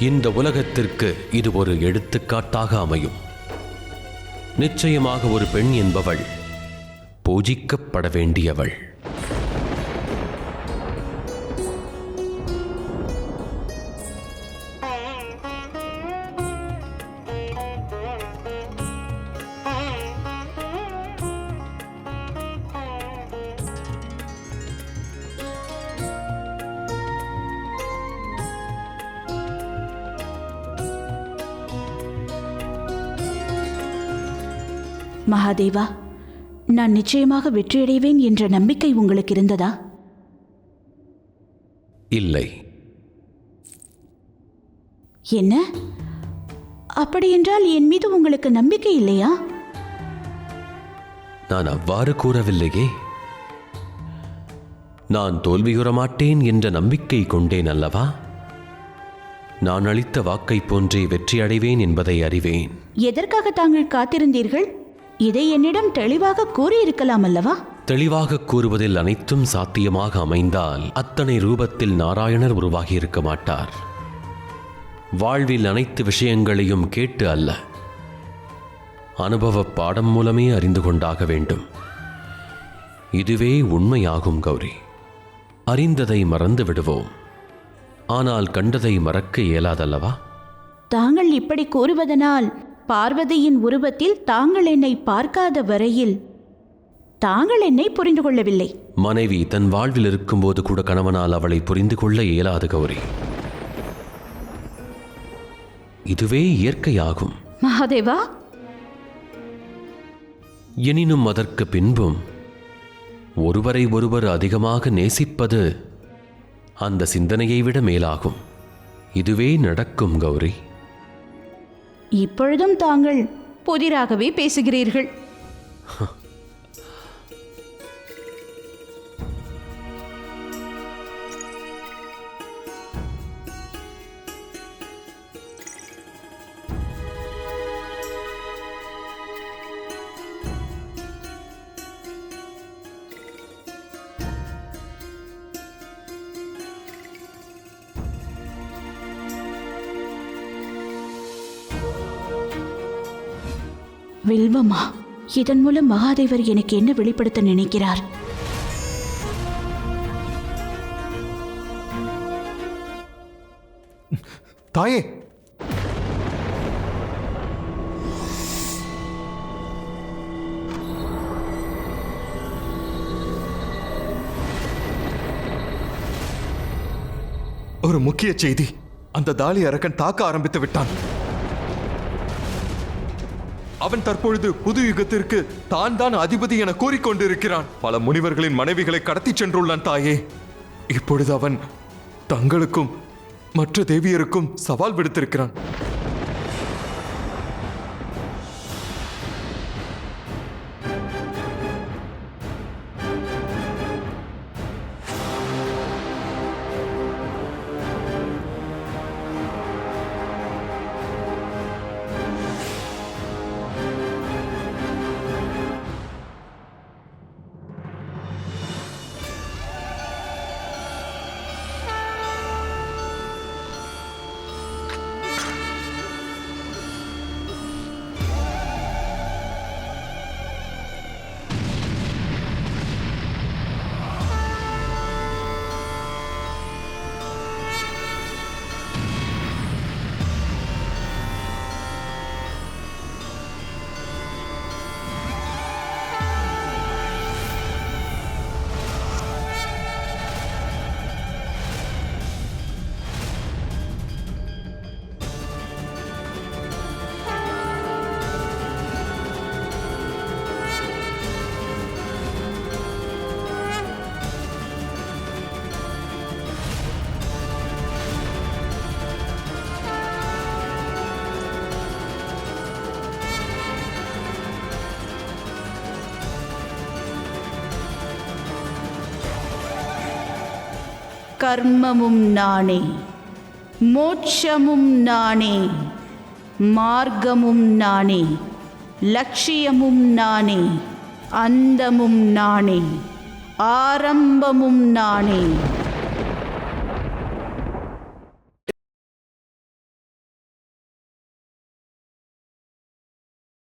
இந்த உலகத்திற்கு இது ஒரு எடுத்துக்காட்டாக அமையும். நிச்சயமாக ஒரு பெண் என்பவள் பூஜிக்கப்பட வேண்டியவள். மகாதேவா, நான் நிச்சயமாக வெற்றியடைவேன் என்ற நம்பிக்கை உங்களுக்கு இருந்ததா? இல்லை. என்ன? அப்படியென்றால் என் மீது உங்களுக்கு நம்பிக்கை இல்லையா? நான் அவ்வாறு கூறவில்லையே. நான் தோல்வியுற மாட்டேன் என்ற நம்பிக்கை கொண்டேன் அல்லவா? நான் அளித்த வாக்கை போன்றே வெற்றி அடைவேன் என்பதை அறிவேன். எதற்காக தாங்கள் காத்திருந்தீர்கள்? இதை என்னிடம் தெளிவாக கூறியிருக்கலாம் அல்லவா? தெளிவாக கூறுவதில் அனைத்தும் சாத்தியமாக அமைந்தால் அத்தனை ரூபத்தில் நாராயணர் உருவாகி இருக்க மாட்டார். வாழ்வில் அனைத்து விஷயங்களையும் கேட்டு அல்ல, அனுபவ பாடம் மூலமே அறிந்து கொண்டாக வேண்டும். இதுவே உண்மையாகும் கௌரி. அறிந்ததை மறந்து விடுவோம், ஆனால் கண்டதை மறக்க இயலாதல்லவா? தாங்கள் இப்படி கூறுவதனால் பார்வதியின் உருவத்தில் தாங்கள் என்னை பார்க்காத வரையில் தாங்கள் என்னை புரிந்து கொள்ளவில்லை. மனைவி தன் வாழ்வில் இருக்கும்போது கூட கணவனால் அவளை புரிந்து கொள்ள இயலாது கௌரி. இதுவே இயற்கையாகும். மகாதேவா, எனினும் அதற்கு பின்பும் ஒருவரை ஒருவர் அதிகமாக நேசிப்பது அந்த சிந்தனையை விட மேலாகும். இதுவே நடக்கும் கௌரி. இப்பொழுதும் தாங்கள் புதிராகவே பேசுகிறீர்கள். வில்வமா, இதன் மூலம் மகாதேவர் எனக்கு என்ன வெளிப்படுத்த நினைக்கிறார்? தாயே, ஒரு முக்கிய செய்தி. அந்த தாலி அரக்கன் தாக்க ஆரம்பித்து விட்டான். அவன் தற்பொழுது புது யுகத்திற்கு தான் அதிபதி என கூறிக்கொண்டிருக்கிறான். பல முனிவர்களின் மனைவிகளை கடத்தி சென்றுள்ளான் தாயே. இப்பொழுது அவன் தங்களுக்கும் மற்ற தேவியருக்கும் சவால் விடுத்திருக்கிறான். கர்மமும் நானே, மோட்சமும் நானே, மார்க்கமும் நானே, லட்சியமும் நானே, அந்தமும் நானே, ஆரம்பமும் நானே.